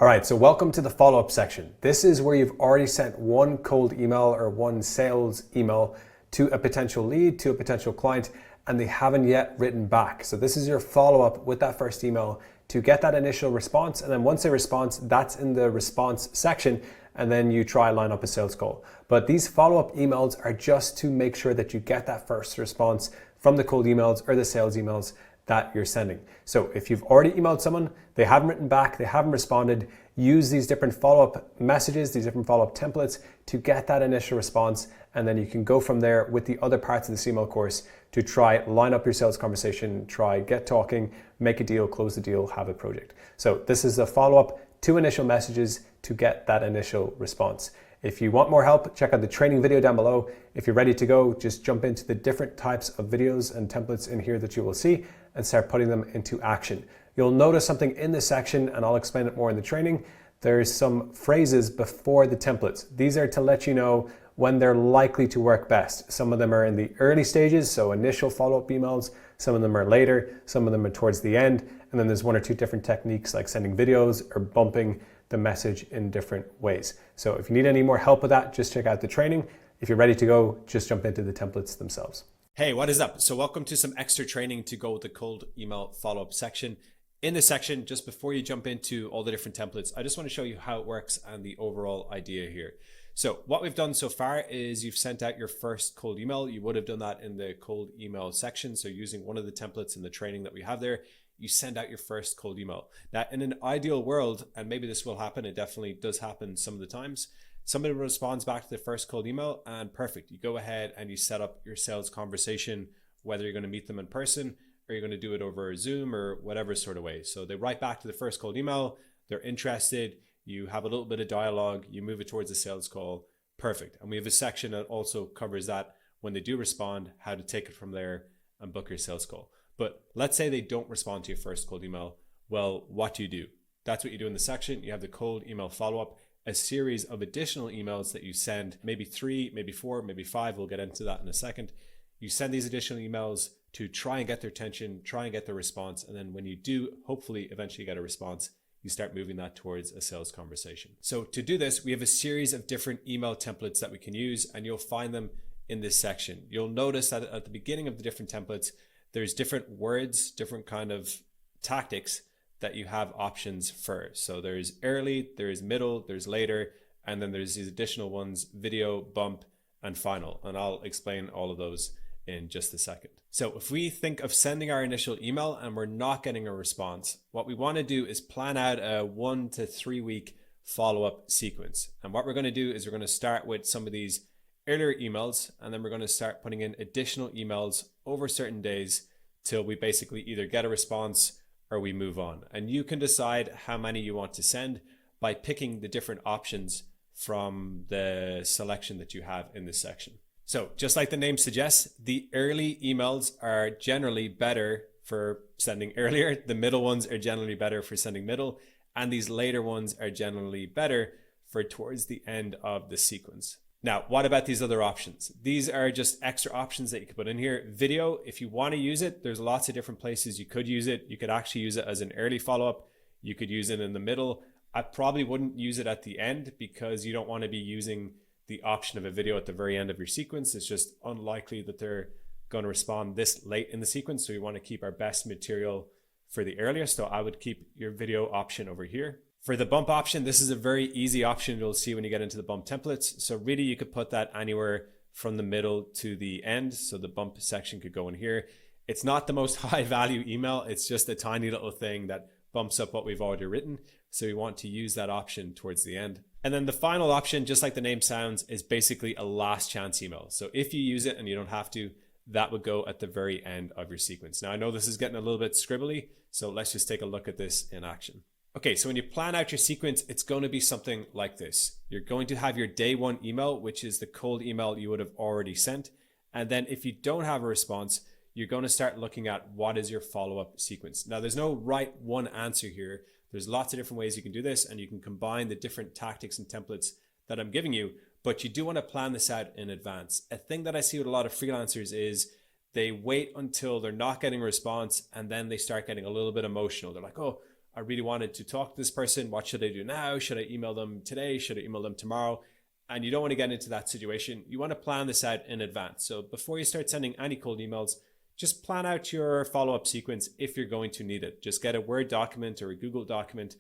All right, so welcome to the follow-up section. This is where you've already sent one cold email or one sales email to a potential lead, to a potential client, and they haven't yet written back. So this is your follow-up with that first email to get that initial response. And then once they respond, that's in the response section, and then you try line up a sales call. But these follow-up emails are just to make sure that you get that first response from the cold emails or the sales emails that you're sending. So if you've already emailed someone, they haven't written back, they haven't responded, use these different follow-up messages, these different follow-up templates to get that initial response. And then you can go from there with the other parts of this email course to try line up your sales conversation, try get talking, make a deal, close the deal, have a project. So this is a follow-up to initial messages to get that initial response. If you want more help, check out the training video down below. If you're ready to go, just jump into the different types of videos and templates in here that you will see and start putting them into action. You'll notice something in this section, and I'll explain it more in the training. There's some phrases before the templates. These are to let you know when they're likely to work best. Some of them are in the early stages, so initial follow-up emails. Some of them are later, some of them are towards the end. And then there's one or two different techniques like sending videos or bumping the message in different ways. So if you need any more help with that, just check out the training. If you're ready to go, just jump into the templates themselves. Hey, what is up? So welcome to some extra training to go with the cold email follow-up section. In this section, just before you jump into all the different templates, I just want to show you how it works and the overall idea here. So what we've done so far is you've sent out your first cold email. You would have done that in the cold email section. So using one of the templates in the training that we have there, you send out your first cold email. Now, in an ideal world, and maybe this will happen, it definitely does happen some of the times, somebody responds back to the first cold email and perfect. You go ahead and you set up your sales conversation, whether you're going to meet them in person or you're going to do it over Zoom or whatever sort of way. So they write back to the first cold email, they're interested, you have a little bit of dialogue, you move it towards a sales call, perfect. And we have a section that also covers that when they do respond, how to take it from there and book your sales call. But let's say they don't respond to your first cold email. Well, what do? That's what you do in the section. You have the cold email follow-up, a series of additional emails that you send, maybe 3, maybe 4, maybe 5. We'll get into that in a second. You send these additional emails to try and get their attention, try and get their response. And then when you do, hopefully eventually get a response, you start moving that towards a sales conversation. So to do this, we have a series of different email templates that we can use, and you'll find them in this section. You'll notice that at the beginning of the different templates, there's different words, different kind of tactics that you have options for. So there's early, there's middle, there's later, and then there's these additional ones, video, bump, and final. And I'll explain all of those in just a second. So if we think of sending our initial email and we're not getting a response, what we want to do is plan out a 1 to 3 week follow-up sequence. And what we're going to do is we're going to start with some of these earlier emails, and then we're going to start putting in additional emails over certain days till we basically either get a response or we move on. And you can decide how many you want to send by picking the different options from the selection that you have in this section. So just like the name suggests, the early emails are generally better for sending earlier. The middle ones are generally better for sending middle, and these later ones are generally better for towards the end of the sequence. Now, what about these other options? These are just extra options that you can put in here. Video, if you want to use it, there's lots of different places you could use it. You could actually use it as an early follow-up. You could use it in the middle. I probably wouldn't use it at the end because you don't want to be using the option of a video at the very end of your sequence. It's just unlikely that they're going to respond this late in the sequence. So we want to keep our best material for the earliest. So I would keep your video option over here. For the bump option, this is a very easy option you'll see when you get into the bump templates. So really you could put that anywhere from the middle to the end. So the bump section could go in here. It's not the most high value email. It's just a tiny little thing that bumps up what we've already written. So we want to use that option towards the end. And then the final option, just like the name sounds, is basically a last chance email. So if you use it and you don't have to, that would go at the very end of your sequence. Now I know this is getting a little bit scribbly, so let's just take a look at this in action. Okay, so when you plan out your sequence, it's going to be something like this. You're going to have your day 1 email, which is the cold email you would have already sent. And then if you don't have a response, you're going to start looking at what is your follow-up sequence. Now, there's no right one answer here. There's lots of different ways you can do this, and you can combine the different tactics and templates that I'm giving you, but you do want to plan this out in advance. A thing that I see with a lot of freelancers is they wait until they're not getting a response, and then they start getting a little bit emotional. They're like, oh, I really wanted to talk to this person. What should I do now? Should I email them today? Should I email them tomorrow? And you don't want to get into that situation. You want to plan this out in advance. So before you start sending any cold emails, just plan out your follow-up sequence if you're going to need it. Just get a Word document or a Google document,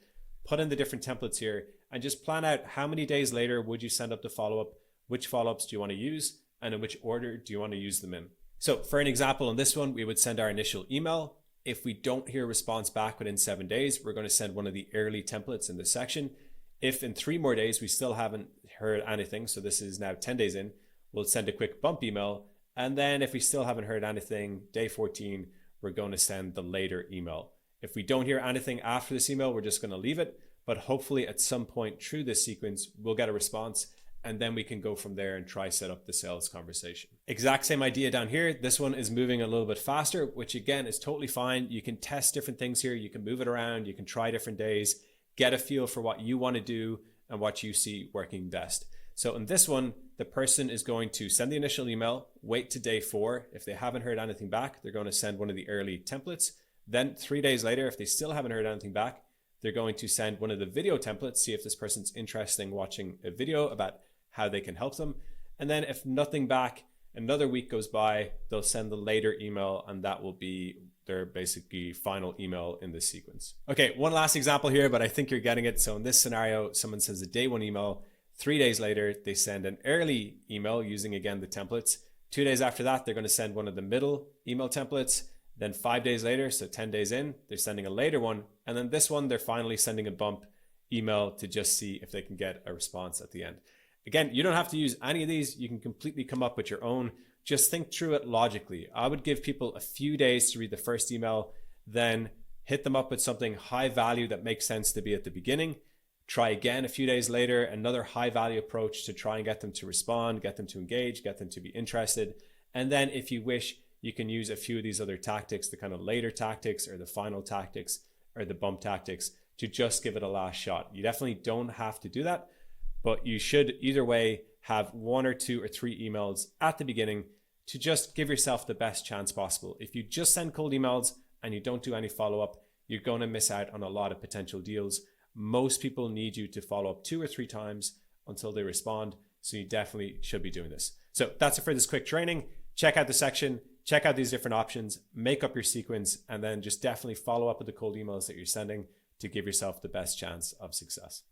put in the different templates here, and just plan out how many days later would you send up the follow-up, which follow-ups do you want to use, and in which order do you want to use them in. So for an example on this one, we would send our initial email. If we don't hear a response back within 7 days, we're going to send one of the early templates in this section. If in 3 more days we still haven't heard anything, so this is now 10 days in, we'll send a quick bump email. And then if we still haven't heard anything, day 14, we're going to send the later email. If we don't hear anything after this email, we're just going to leave it. But hopefully at some point through this sequence, we'll get a response, and then we can go from there and try set up the sales conversation. Exact same idea down here. This one is moving a little bit faster, which again is totally fine. You can test different things here. You can move it around. You can try different days, get a feel for what you want to do and what you see working best. So in this one, the person is going to send the initial email, wait to day 4. If they haven't heard anything back, they're going to send one of the early templates. Then 3 days later, if they still haven't heard anything back, they're going to send one of the video templates, see if this person's interested in watching a video about how they can help them. And then if nothing back, another week goes by, they'll send the later email, and that will be their basically final email in this sequence. Okay, one last example here, but I think you're getting it. So in this scenario, someone sends a day 1 email. 3 days later, they send an early email using, again, the templates. 2 days after that, they're going to send one of the middle email templates. Then 5 days later, so 10 days in, they're sending a later one. And then this one, they're finally sending a bump email to just see if they can get a response at the end. Again, you don't have to use any of these. You can completely come up with your own. Just think through it logically. I would give people a few days to read the first email, then hit them up with something high value that makes sense to be at the beginning. Try again a few days later, another high value approach to try and get them to respond, get them to engage, get them to be interested. And then if you wish, you can use a few of these other tactics, the kind of later tactics or the final tactics or the bump tactics, to just give it a last shot. You definitely don't have to do that, but you should either way have 1 or 2 or 3 emails at the beginning to just give yourself the best chance possible. If you just send cold emails and you don't do any follow-up, you're going to miss out on a lot of potential deals. Most people need you to follow up 2 or 3 times until they respond. So you definitely should be doing this. So that's it for this quick training. Check out the section, check out these different options, make up your sequence, and then just definitely follow up with the cold emails that you're sending to give yourself the best chance of success.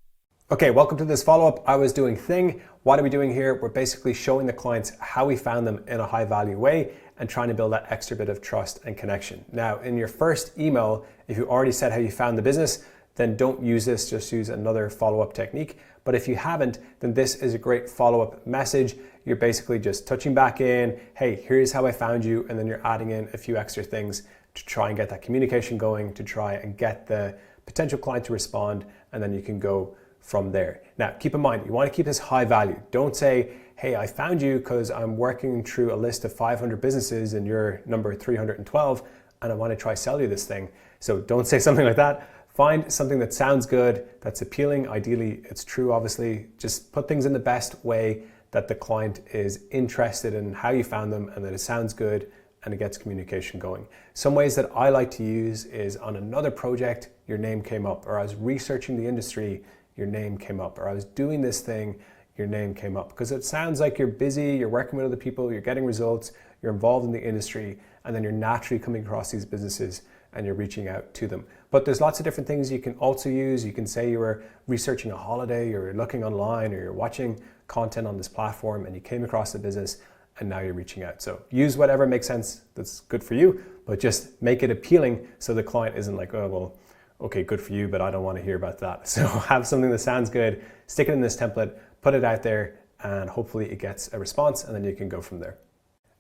Okay, welcome to this follow-up I was doing thing. What are we doing here? We're basically showing the clients how we found them in a high value way and trying to build that extra bit of trust and connection. Now, in your first email, if you already said how you found the business, then don't use this, just use another follow-up technique. But if you haven't, then this is a great follow-up message. You're basically just touching back in, hey, here's how I found you, and then you're adding in a few extra things to try and get that communication going, to try and get the potential client to respond, and then you can go from there. Now, keep in mind, you want to keep this high value. Don't say, hey, I found you because I'm working through a list of 500 businesses and you're number 312 and I want to try sell you this thing. So don't say something like that. Find something that sounds good, that's appealing. Ideally, it's true, obviously. Just put things in the best way that the client is interested in how you found them and that it sounds good and it gets communication going. Some ways that I like to use is on another project, your name came up, or I was researching the industry, your name came up, or I was doing this thing, your name came up. Because it sounds like you're busy, you're working with other people, you're getting results, you're involved in the industry, and then you're naturally coming across these businesses and you're reaching out to them. But there's lots of different things you can also use. You can say you were researching a holiday, or you're looking online, or you're watching content on this platform and you came across the business and now you're reaching out. So use whatever makes sense that's good for you, but just make it appealing so the client isn't like, oh, well, okay, good for you, but I don't want to hear about that. So have something that sounds good, stick it in this template, put it out there, and hopefully it gets a response, and then you can go from there.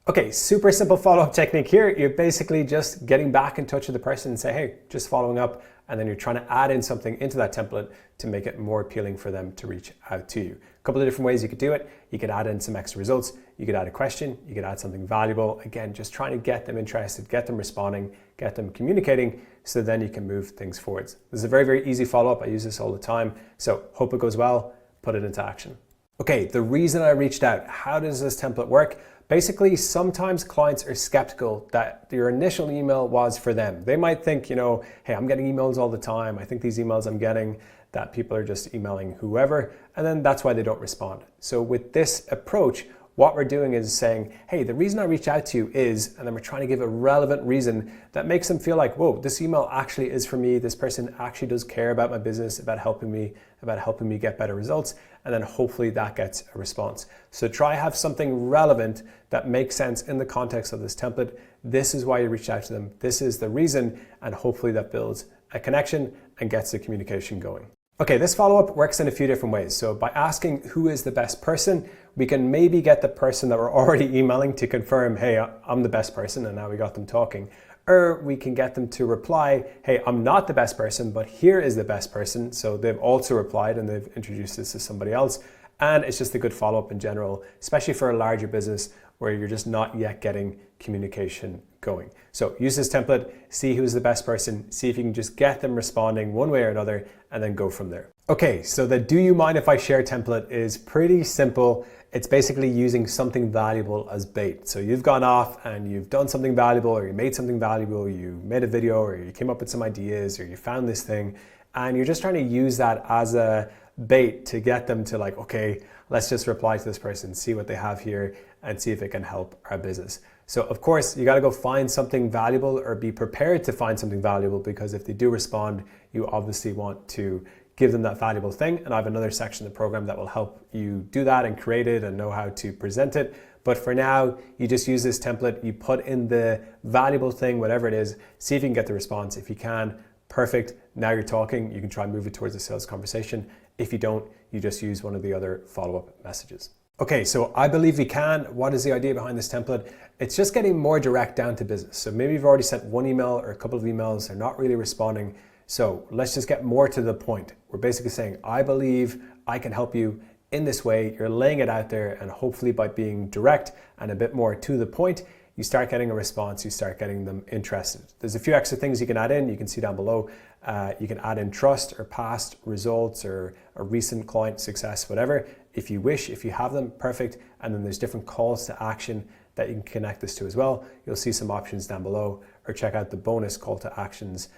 Okay, super simple follow-up technique here. You're basically just getting back in touch with the person and say, hey, just following up, and then you're trying to add in something into that template to make it more appealing for them to reach out to you. A couple of different ways you could do it. You could add in some extra results. You could add a question. You could add something valuable. Again, just trying to get them interested, get them responding, get them communicating, so then you can move things forwards. This is a very, very easy follow-up. I use this all the time. So hope it goes well. Put it into action. Okay, the reason I reached out, how does this template work? Basically, sometimes clients are skeptical that your initial email was for them. They might think, hey, I'm getting emails all the time. I think these emails I'm getting that people are just emailing whoever, and then that's why they don't respond. So with this approach, what we're doing is saying, hey, the reason I reached out to you is, and then we're trying to give a relevant reason that makes them feel like, whoa, this email actually is for me. This person actually does care about my business, about helping me get better results. And then hopefully that gets a response. So try have something relevant that makes sense in the context of this template. This is why you reached out to them. This is the reason, and hopefully that builds a connection and gets the communication going. Okay, this follow-up works in a few different ways. So by asking who is the best person, we can maybe get the person that we're already emailing to confirm, hey, I'm the best person, and now we got them talking. Or we can get them to reply, hey, I'm not the best person, but here is the best person. So they've also replied and they've introduced this to somebody else. And it's just a good follow-up in general, especially for a larger business where you're just not yet getting communication going. So use this template, see who's the best person, see if you can just get them responding one way or another, and then go from there. Okay, so the do you mind if I share template is pretty simple. It's basically using something valuable as bait. So you've gone off and you've done something valuable, or you made something valuable, you made a video, or you came up with some ideas, or you found this thing, and you're just trying to use that as a bait to get them to like, okay, let's just reply to this person, see what they have here, and see if it can help our business. So of course, you got to go find something valuable, or be prepared to find something valuable, because if they do respond, you obviously want to give them that valuable thing. And I have another section of the program that will help you do that and create it and know how to present it. But for now, you just use this template, you put in the valuable thing, whatever it is, see if you can get the response. If you can, perfect. Now you're talking, you can try and move it towards a sales conversation. If you don't, you just use one of the other follow-up messages. Okay, so I believe we can. What is the idea behind this template? It's just getting more direct down to business. So maybe you've already sent one email or a couple of emails, they're not really responding. So let's just get more to the point. We're basically saying, I believe I can help you in this way. You're laying it out there, and hopefully by being direct and a bit more to the point, you start getting a response, you start getting them interested. There's a few extra things you can add in. You can see down below. You can add in trust or past results or a recent client success, whatever. If you wish, if you have them, perfect. And then there's different calls to action that you can connect this to as well. You'll see some options down below, or check out the bonus call to actions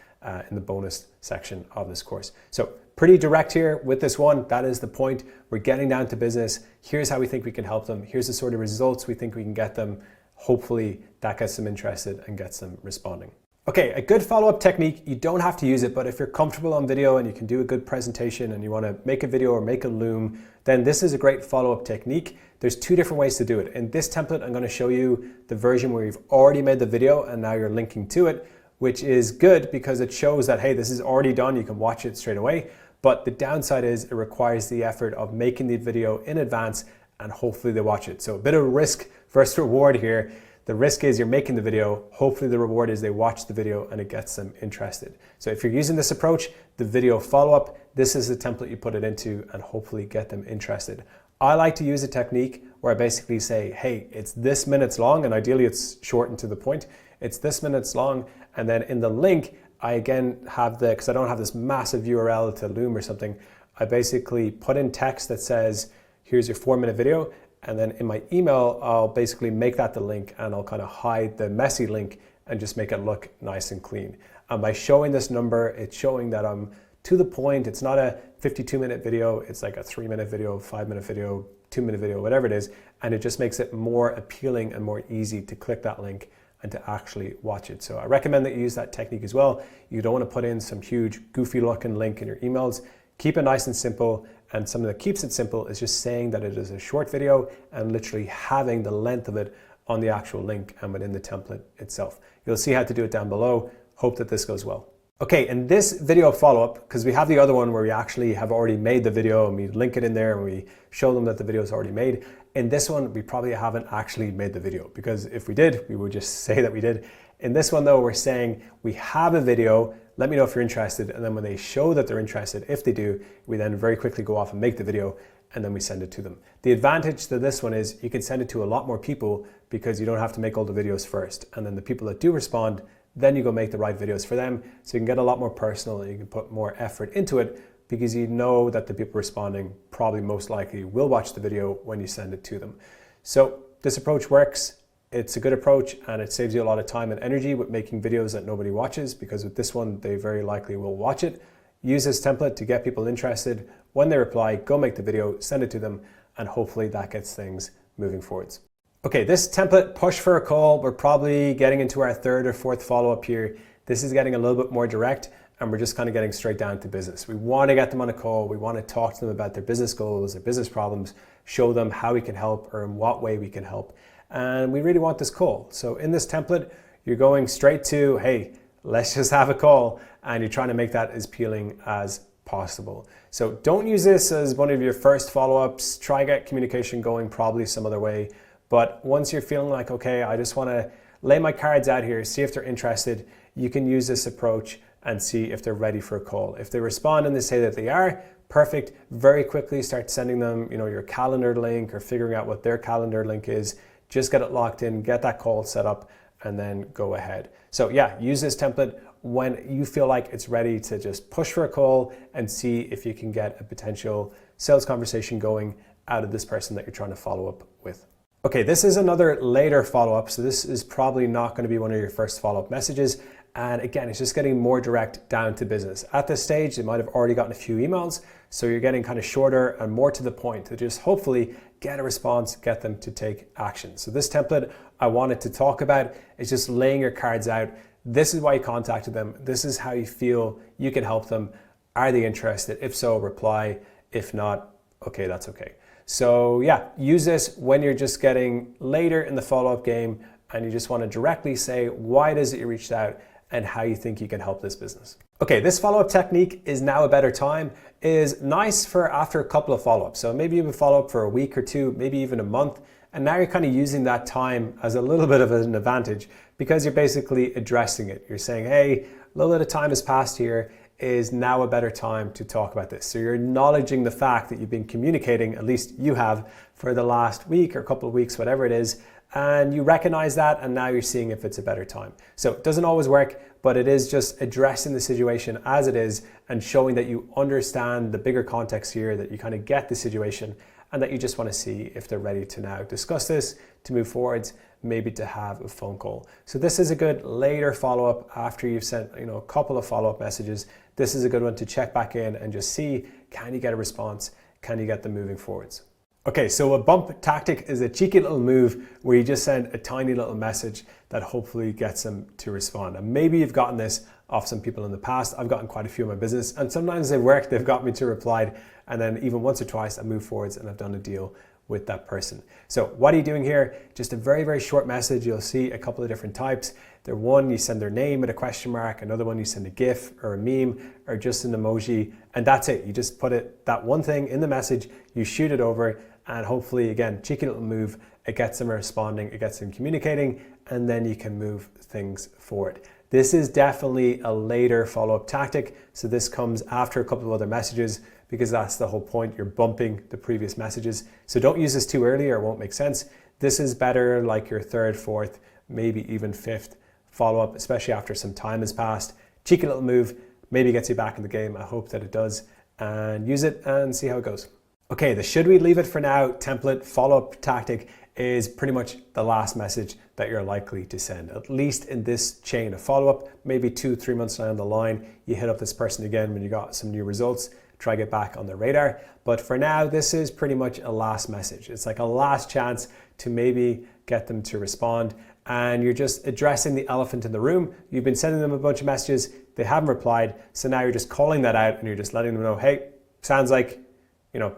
in the bonus section of this course. So pretty direct here with this one. That is the point. We're getting down to business. Here's how we think we can help them. Here's the sort of results we think we can get them. Hopefully that gets them interested and gets them responding. Okay, a good follow-up technique, you don't have to use it, but if you're comfortable on video and you can do a good presentation and you want to make a video or make a loom, then this is a great follow-up technique. There's two different ways to do it. In this template, I'm going to show you the version where you've already made the video and now you're linking to it, which is good because it shows that, hey, this is already done. You can watch it straight away. But the downside is it requires the effort of making the video in advance, and hopefully they watch it. So a bit of risk versus reward here. The risk is you're making the video. Hopefully the reward is they watch the video and it gets them interested. So if you're using this approach, the video follow-up, this is the template you put it into and hopefully get them interested. I like to use a technique where I basically say, hey, it's this minutes long, and ideally it's shortened to the point. It's this minutes long, and then in the link, I again have because I don't have this massive URL to Loom or something, I basically put in text that says, here's your 4-minute video. And then in my email, I'll basically make that the link, and I'll kind of hide the messy link and just make it look nice and clean. And by showing this number, it's showing that I'm to the point. It's not a 52-minute video. It's like a 3-minute video, 5-minute video, 2-minute video, whatever it is. And it just makes it more appealing and more easy to click that link and to actually watch it. So I recommend that you use that technique as well. You don't want to put in some huge goofy looking link in your emails. Keep it nice and simple. And something that keeps it simple is just saying that it is a short video and literally having the length of it on the actual link and within the template itself. You'll see how to do it down below. Hope that this goes well. Okay, in this video follow-up, because we have the other one where we actually have already made the video and we link it in there and we show them that the video is already made. In this one, we probably haven't actually made the video, because if we did, we would just say that we did. In this one though, we're saying we have a video, let me know if you're interested. And then when they show that they're interested, if they do, we then very quickly go off and make the video, and then we send it to them. The advantage to this one is you can send it to a lot more people because you don't have to make all the videos first. And then the people that do respond, then you go make the right videos for them. So you can get a lot more personal and you can put more effort into it, because you know that the people responding probably most likely will watch the video when you send it to them. So this approach works. It's a good approach and it saves you a lot of time and energy with making videos that nobody watches, because with this one, they very likely will watch it. Use this template to get people interested. When they reply, go make the video, send it to them, and hopefully that gets things moving forwards. Okay, this template, push for a call, we're probably getting into our third or fourth follow-up here. This is getting a little bit more direct and we're just kind of getting straight down to business. We want to get them on a call. We want to talk to them about their business goals, their business problems, show them how we can help or in what way we can help. And we really want this call. So in this template, you're going straight to, hey, let's just have a call, and you're trying to make that as appealing as possible. So don't use this as one of your first follow-ups. Try get communication going probably some other way. But once you're feeling like, okay, I just want to lay my cards out here, see if they're interested, you can use this approach and see if they're ready for a call. If they respond and they say that they are, perfect. Very quickly start sending them, your calendar link or figuring out what their calendar link is. Just get it locked in, get that call set up, and then go ahead. So yeah, use this template when you feel like it's ready to just push for a call and see if you can get a potential sales conversation going out of this person that you're trying to follow up with. Okay, this is another later follow-up. So this is probably not going to be one of your first follow-up messages. And again, it's just getting more direct down to business. At this stage, they might have already gotten a few emails. So you're getting kind of shorter and more to the point to just hopefully get a response, get them to take action. So this template I wanted to talk about is just laying your cards out. This is why you contacted them. This is how you feel you can help them. Are they interested? If so, reply. If not, okay, that's okay. So yeah, use this when you're just getting later in the follow-up game and you just want to directly say why it is that you reached out and how you think you can help this business. Okay, this follow-up technique, is now a better time, is nice for after a couple of follow-ups. So maybe you have a follow-up for a week or two, maybe even a month, and now you're kind of using that time as a little bit of an advantage because you're basically addressing it. You're saying, hey, a little bit of time has passed here, is now a better time to talk about this. So you're acknowledging the fact that you've been communicating, at least you have, for the last week or a couple of weeks, whatever it is, and you recognize that, and now you're seeing if it's a better time. So it doesn't always work, but it is just addressing the situation as it is and showing that you understand the bigger context here, that you kind of get the situation, and that you just want to see if they're ready to now discuss this, to move forwards, maybe to have a phone call. So this is a good later follow-up after you've sent a couple of follow-up messages. This is a good one to check back in and just see, can you get a response? Can you get them moving forwards? Okay, so a bump tactic is a cheeky little move where you just send a tiny little message that hopefully gets them to respond. And maybe you've gotten this off some people in the past. I've gotten quite a few in my business, and sometimes they've worked, they've got me to reply, and then even once or twice I move forwards and I've done a deal with that person. So what are you doing here? Just a very, very short message. You'll see a couple of different types. One, you send their name with a question mark. Another one, you send a GIF or a meme or just an emoji, and that's it. You just put that one thing in the message, you shoot it over, and hopefully, again, cheeky little move, it gets them responding, it gets them communicating, and then you can move things forward. This is definitely a later follow-up tactic. So this comes after a couple of other messages because that's the whole point. You're bumping the previous messages. So don't use this too early or it won't make sense. This is better like your third, fourth, maybe even fifth follow-up, especially after some time has passed. Cheeky little move, maybe gets you back in the game. I hope that it does, and use it and see how it goes. Okay, the should we leave it for now template follow-up tactic is pretty much the last message that you're likely to send, at least in this chain of follow-up. Maybe 2-3 months down the line, you hit up this person again when you got some new results, try to get back on their radar. But for now, this is pretty much a last message. It's like a last chance to maybe get them to respond, and you're just addressing the elephant in the room. You've been sending them a bunch of messages, they haven't replied, so now you're just calling that out and you're just letting them know, hey, sounds like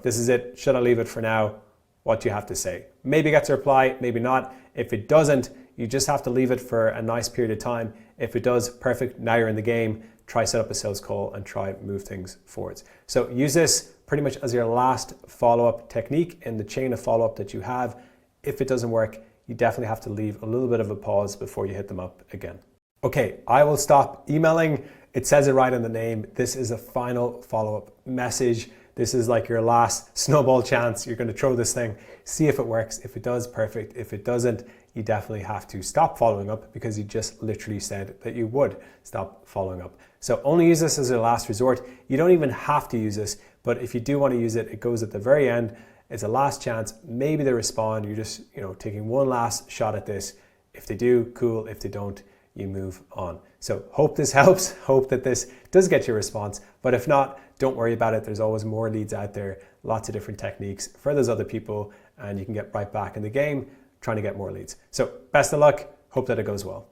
this is it. Should I leave it for now? What do you have to say? Maybe it gets a reply, maybe not. If it doesn't, you just have to leave it for a nice period of time. If it does, perfect. Now you're in the game. Try set up a sales call and try move things forwards. So use this pretty much as your last follow-up technique in the chain of follow-up that you have. If it doesn't work, you definitely have to leave a little bit of a pause before you hit them up again. Okay, I will stop emailing. It says it right in the name. This is a final follow-up message. This is like your last snowball chance. You're going to throw this thing, see if it works. If it does, perfect. If it doesn't, you definitely have to stop following up because you just literally said that you would stop following up. So only use this as a last resort. You don't even have to use this, but if you do want to use it, it goes at the very end. It's a last chance. Maybe they respond. You're just, taking one last shot at this. If they do, cool. If they don't, you move on. So hope this helps. Hope that this does get your response. But if not, don't worry about it. There's always more leads out there, lots of different techniques for those other people, and you can get right back in the game trying to get more leads. So best of luck. Hope that it goes well.